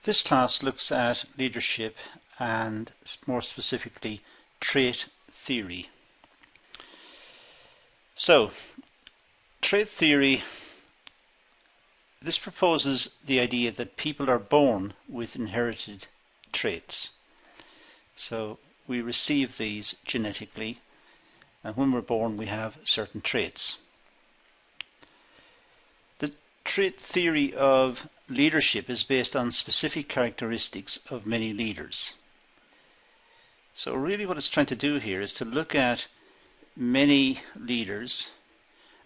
This class looks at leadership and more specifically trait theory. So, trait theory, this proposes the idea that people are born with inherited traits. So we receive these genetically, and when we're born we have certain traits. The trait theory of leadership is based on specific characteristics of many leaders. So really what it's trying to do here is to look at many leaders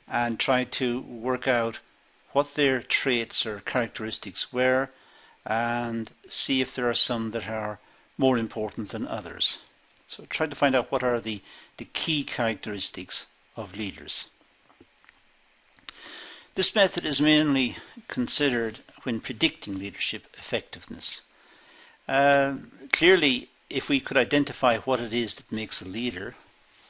and try to work out what their traits or characteristics were and see if there are some that are more important than others. So try to find out what are the key characteristics of leaders. This method is mainly considered when predicting leadership effectiveness. Clearly, if we could identify what it is that makes a leader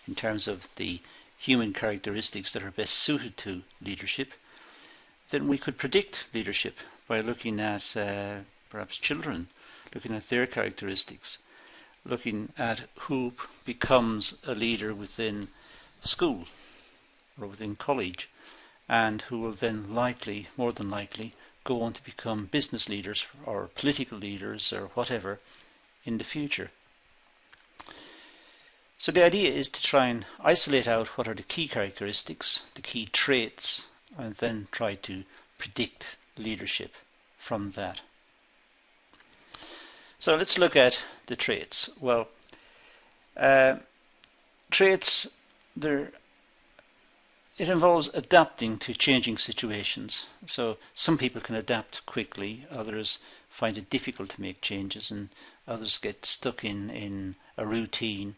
in terms of the human characteristics that are best suited to leadership, then we could predict leadership by looking at perhaps children, looking at their characteristics, looking at who becomes a leader within school or within college, and who will then more than likely, go on to become business leaders or political leaders or whatever in the future. So the idea is to try and isolate out what are the key characteristics, the key traits, and then try to predict leadership from that. So let's look at the traits. Well, traits, it involves adapting to changing situations. So some people can adapt quickly, others find it difficult to make changes, and others get stuck in a routine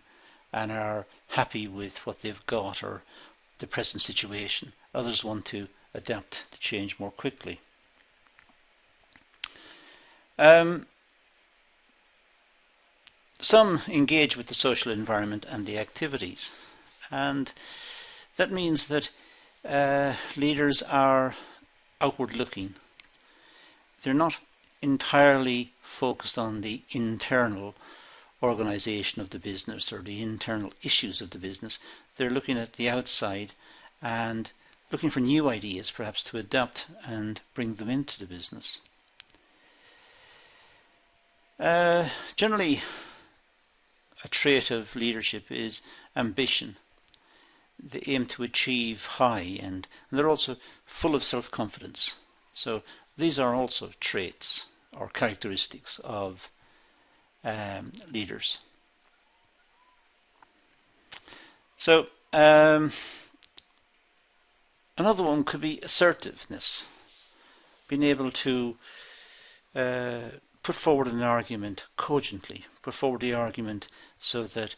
and are happy with what they've got or the present situation. Others want to adapt to change more quickly. Some engage with the social environment and the activities, and that means that leaders are outward looking. They're not entirely focused on the internal organization of the business or the internal issues of the business. They're looking at the outside and looking for new ideas, perhaps to adapt and bring them into the business. Generally, a trait of leadership is ambition. They aim to achieve high, and they're also full of self-confidence. So these are also traits or characteristics of leaders. So another one could be assertiveness, being able to put forward an argument cogently, put forward the argument so that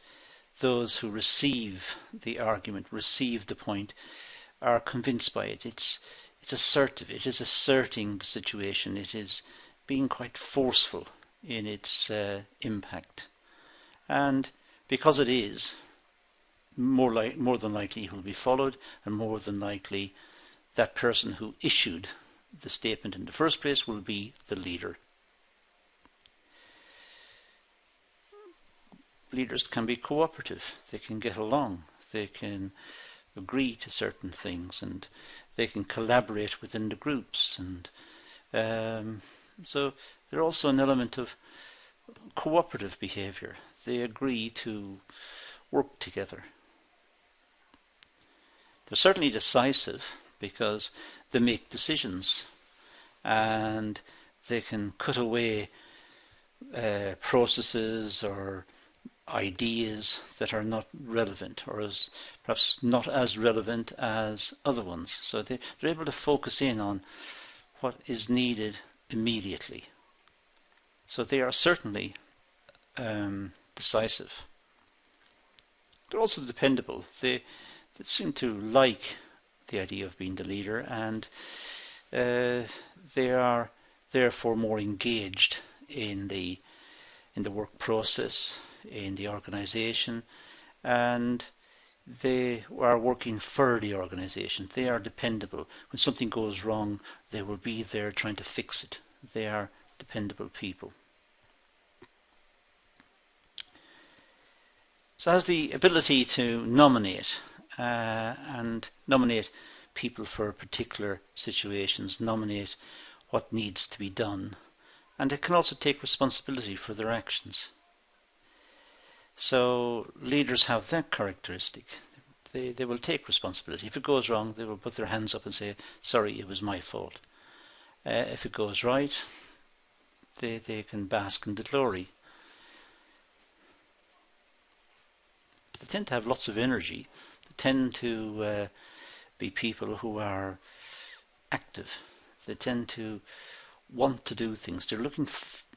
those who receive the argument, receive the point, are convinced by it. It's assertive, it is asserting the situation, it is being quite forceful in its impact. And because it is, more than likely it will be followed, and more than likely that person who issued the statement in the first place will be the leader. Leaders can be cooperative, they can get along, they can agree to certain things, and they can collaborate within the groups, and so there's also an element of cooperative behavior. They agree to work together. They're certainly decisive because they make decisions and they can cut away processes or ideas that are not relevant, or perhaps not as relevant as other ones. So they're able to focus in on what is needed immediately. So they are certainly decisive. They're also dependable. They seem to like the idea of being the leader, and they are therefore more engaged in the work process, in the organization, and they are working for the organization. They are dependable. When something goes wrong, they will be there trying to fix it. They are dependable people. So it has the ability to nominate and nominate people for particular situations, nominate what needs to be done, and it can also take responsibility for their actions. So leaders have that characteristic. They will take responsibility. If it goes wrong, they will put their hands up and say, sorry, it was my fault. If it goes right, they can bask in the glory. They tend to have lots of energy. They tend to be people who are active. They tend to want to do things. They're looking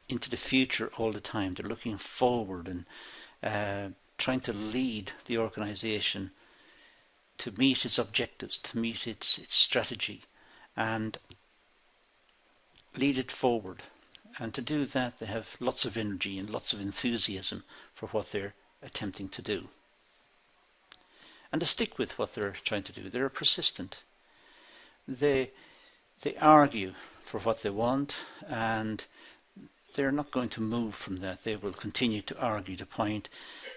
into the future all the time. They're looking forward and trying to lead the organisation to meet its objectives, to meet its strategy, and lead it forward. And to do that, they have lots of energy and lots of enthusiasm for what they're attempting to do. And to stick with what they're trying to do. They're persistent. They argue for what they want, and they're not going to move from that. They will continue to argue the point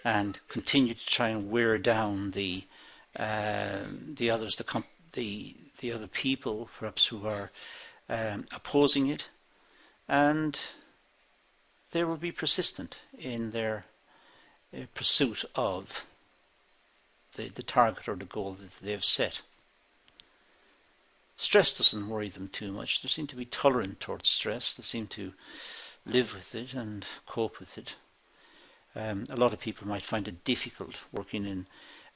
and continue to try and wear down the others, the other people perhaps who are opposing it, and they will be persistent in their pursuit of the target or the goal that they've set. Stress doesn't worry them too much. They seem to be tolerant towards stress. They seem to live with it and cope with it. A lot of people might find it difficult working in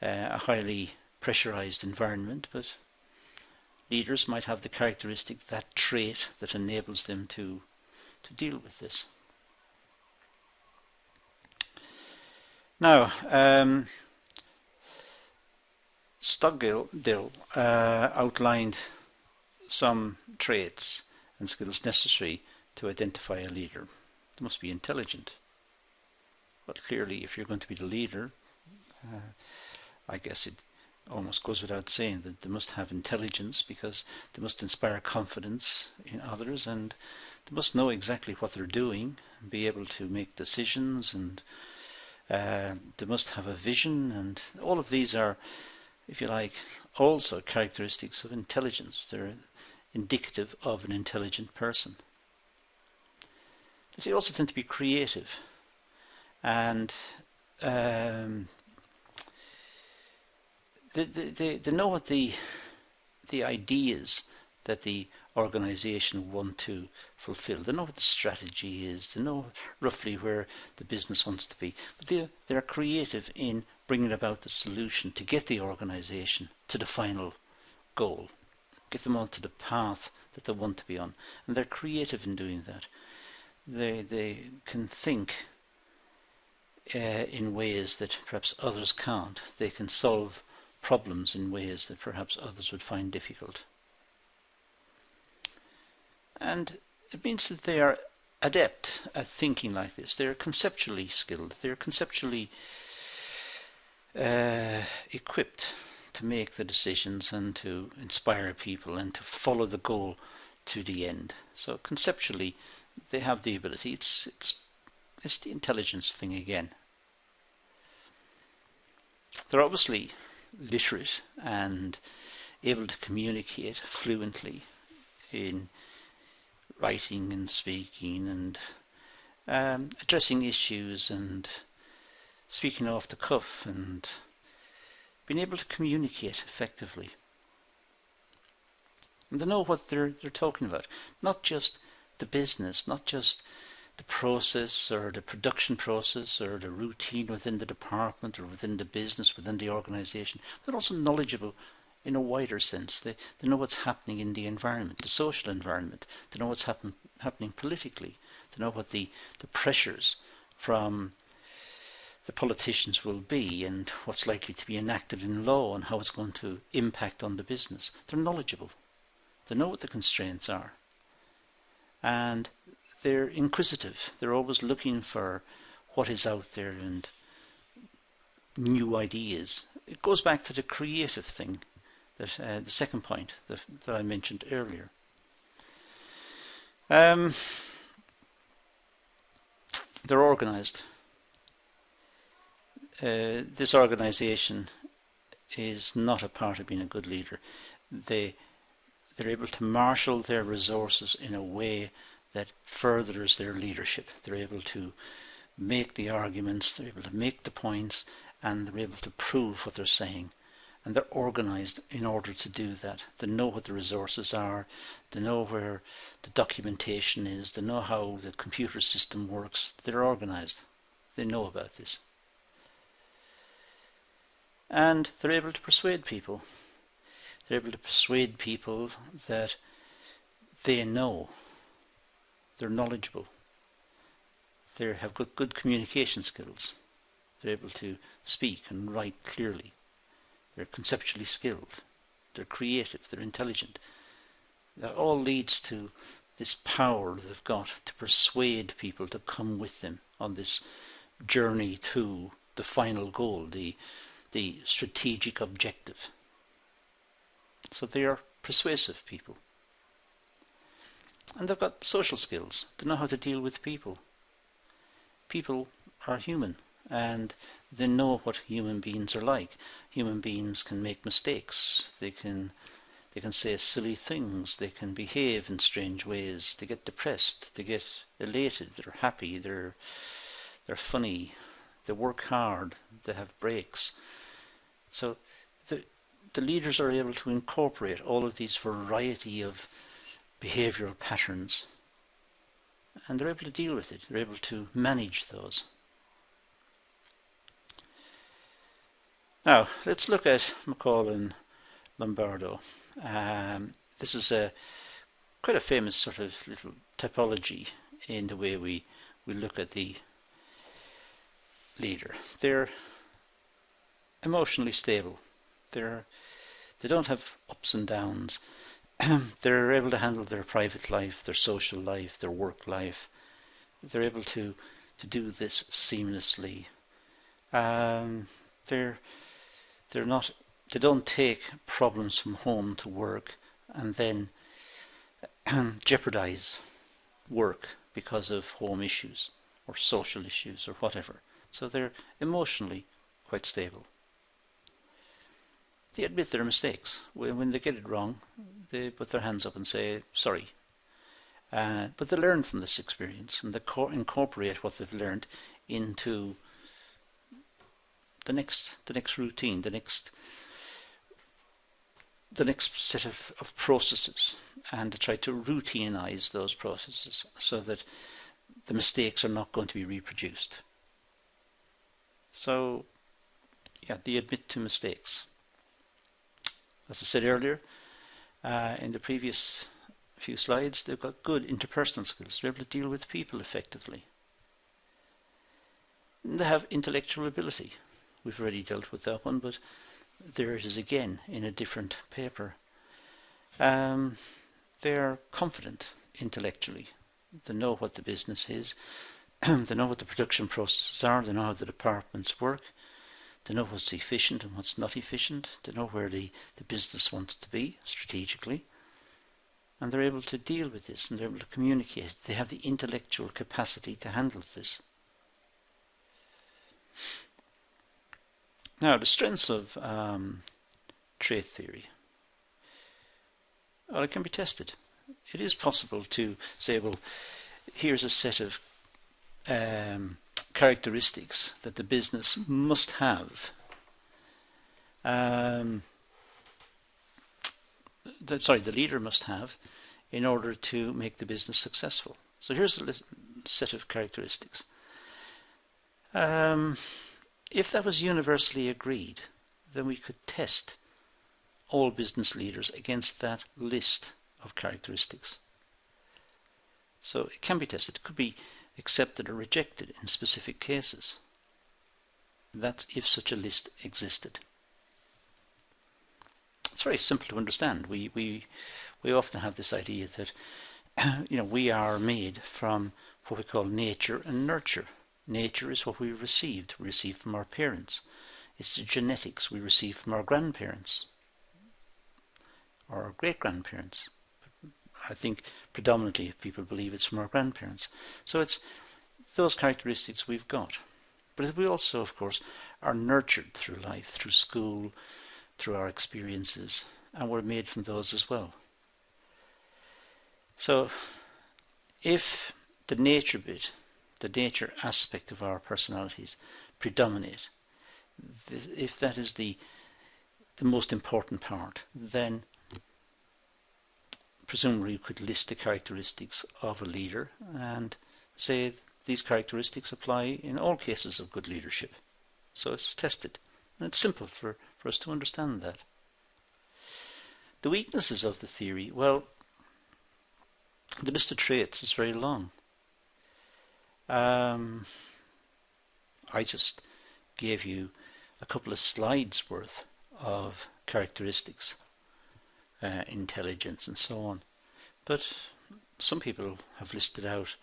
a highly pressurized environment, but leaders might have the characteristic, that trait that enables them to deal with this. Now, Stockdale outlined some traits and skills necessary to identify a leader. They must be intelligent. But clearly, if you're going to be the leader, I guess it almost goes without saying that they must have intelligence, because they must inspire confidence in others, and they must know exactly what they're doing and be able to make decisions, and they must have a vision, and all of these are, if you like, also characteristics of intelligence. They're indicative of an intelligent person. They also tend to be creative, and they know what the ideas that the organisation want to fulfill. They know what the strategy is. They know roughly where the business wants to be. But they're creative in bringing about the solution to get the organisation to the final goal, get them onto the path that they want to be on. And they're creative in doing that. They can think in ways that perhaps others can't. They can solve problems in ways that perhaps others would find difficult. And it means that they are adept at thinking like this. They're conceptually skilled. They're conceptually equipped to make the decisions and to inspire people and to follow the goal to the end. So conceptually, they have the ability. It's the intelligence thing again. They're obviously literate and able to communicate fluently in writing and speaking and addressing issues and speaking off the cuff and being able to communicate effectively. And they know what they're talking about. Not just the business, not just the process or the production process or the routine within the department or within the business, within the organisation. They're also knowledgeable in a wider sense. They know what's happening in the environment, the social environment. They know what's happening politically. They know what the pressures from the politicians will be and what's likely to be enacted in law and how it's going to impact on the business. They're knowledgeable. They know what the constraints are. And they're inquisitive. They're always looking for what is out there and new ideas. It goes back to the creative thing, that the second point that I mentioned earlier. they're organised. This organisation is not a part of being a good leader. They're able to marshal their resources in a way that furthers their leadership. They're able to make the arguments, they're able to make the points, and they're able to prove what they're saying. And they're organised in order to do that. They know what the resources are, they know where the documentation is, they know how the computer system works. They're organised. They know about this. And they're able to persuade people. They're able to persuade people that they know, they're knowledgeable, they have got good communication skills, they're able to speak and write clearly, they're conceptually skilled, they're creative, they're intelligent. That all leads to this power they've got to persuade people to come with them on this journey to the final goal, the strategic objective. So they are persuasive people. And they've got social skills. They know how to deal with people. People are human, and they know what human beings are like. Human beings can make mistakes. They can say silly things. They can behave in strange ways. They get depressed. They get elated. They're happy. They're funny. They work hard. They have breaks. So the leaders are able to incorporate all of these variety of behavioral patterns, and they're able to deal with it. They're able to manage those. Now, let's look at McCall and Lombardo. This is quite a famous sort of little typology in the way we look at the leader. They're emotionally stable. They don't have ups and downs. They're able to handle their private life, their social life, their work life. They're able to do this seamlessly. They don't take problems from home to work and then jeopardize work because of home issues or social issues or whatever. So they're emotionally quite stable. They admit their mistakes. When they get it wrong, they put their hands up and say sorry. But they learn from this experience, and they incorporate what they've learned into the next routine, the next set of processes, and to try to routinize those processes so that the mistakes are not going to be reproduced. So, yeah, they admit to mistakes. As I said earlier, in the previous few slides, they've got good interpersonal skills. They're able to deal with people effectively. And they have intellectual ability. We've already dealt with that one, but there it is again in a different paper. They're confident intellectually. They know what the business is. They know what the production processes are. They know how the departments work. They know what's efficient and what's not efficient. They know where the business wants to be strategically. And they're able to deal with this, and they're able to communicate. They have the intellectual capacity to handle this. Now, the strengths of trait theory. Well, it can be tested. It is possible to say, well, here's a set of characteristics that the business must have. The leader must have in order to make the business successful. So here's a set of characteristics. If that was universally agreed, then we could test all business leaders against that list of characteristics. So it can be tested. It could be accepted or rejected in specific cases. That's if such a list existed. It's very simple to understand. We often have this idea that we are made from what we call nature and nurture. Nature is what we received. We received from our parents. It's the genetics we received from our grandparents or our I think predominantly people believe it's from our grandparents. So it's those characteristics we've got. But we also, of course, are nurtured through life, through school, through our experiences, and we're made from those as well. So if the nature bit, the nature aspect of our personalities predominate, if that is the most important part, then presumably you could list the characteristics of a leader and say these characteristics apply in all cases of good leadership. So it's tested. And it's simple for us to understand that. The weaknesses of the theory, well, the list of traits is very long. I just gave you a couple of slides worth of characteristics, intelligence and so on. But some people have listed out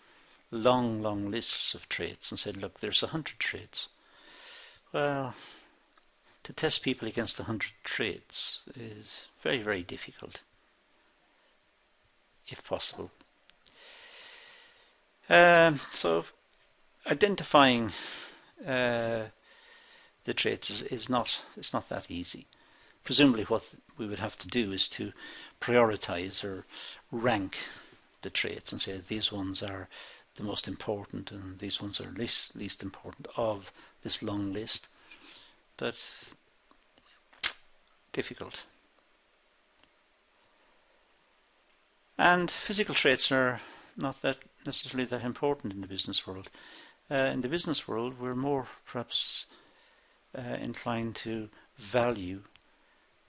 long lists of traits and said, look, there's 100 traits. Well, to test people against 100 traits is very, very difficult, if possible. So identifying the traits is not that easy. Presumably what we would have to do is to prioritize or rank the traits and say these ones are the most important and these ones are least important of this long list. But difficult. And physical traits are not that necessarily that important in the business world. In the business world, we're more perhaps inclined to value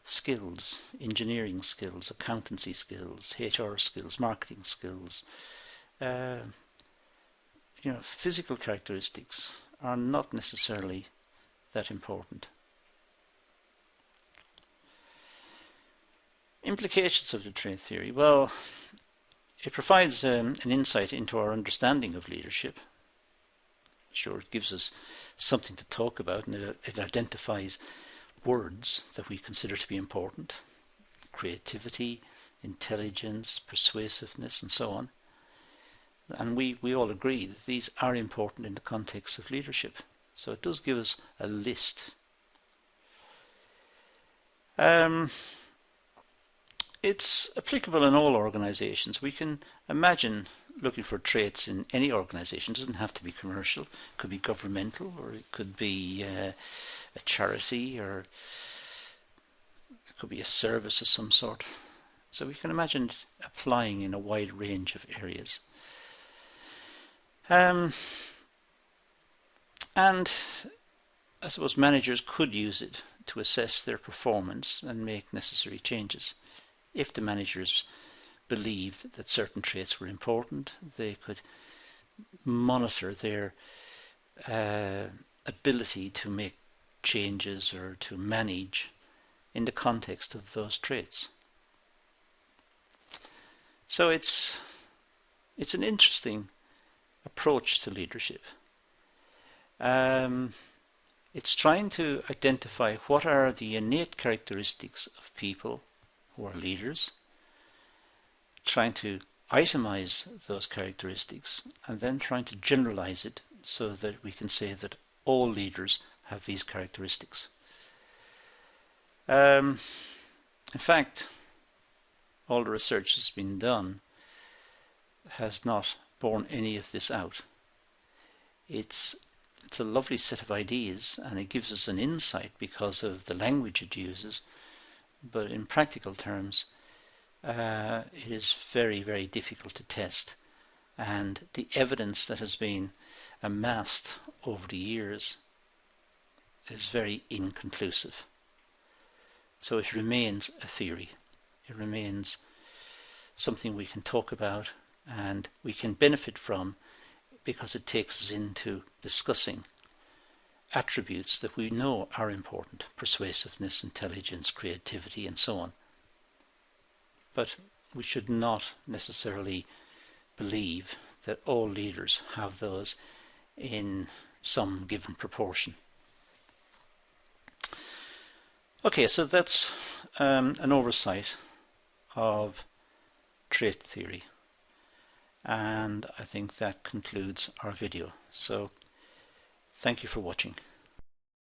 skills, engineering skills, accountancy skills, HR skills, marketing skills. Physical characteristics are not necessarily that important. Implications of the trait theory. Well, it provides an insight into our understanding of leadership. Sure, it gives us something to talk about, and it identifies words that we consider to be important: creativity, intelligence, persuasiveness, and so on. And we all agree that these are important in the context of leadership. So it does give us a list. It's applicable in all organizations. We can imagine looking for traits in any organization. It doesn't have to be commercial. It could be governmental, or it could be a charity, or it could be a service of some sort. So we can imagine applying in a wide range of areas. And I suppose managers could use it to assess their performance and make necessary changes. If the managers believed that certain traits were important, they could monitor their ability to make changes or to manage in the context of those traits. So it's an interesting approach to leadership. It's trying to identify what are the innate characteristics of people who are leaders, trying to itemize those characteristics, and then trying to generalize it so that we can say that all leaders have these characteristics. In fact, all the research that's been done has not borne any of this out. It's a lovely set of ideas, and it gives us an insight because of the language it uses, but in practical terms it is very, very difficult to test, and the evidence that has been amassed over the years is very inconclusive. So it remains a theory. It remains something we can talk about and we can benefit from, because it takes us into discussing attributes that we know are important: persuasiveness, intelligence, creativity, and so on. But we should not necessarily believe that all leaders have those in some given proportion. Okay, so that's an oversight of trait theory. and I think that concludes our video. So thank you for watching.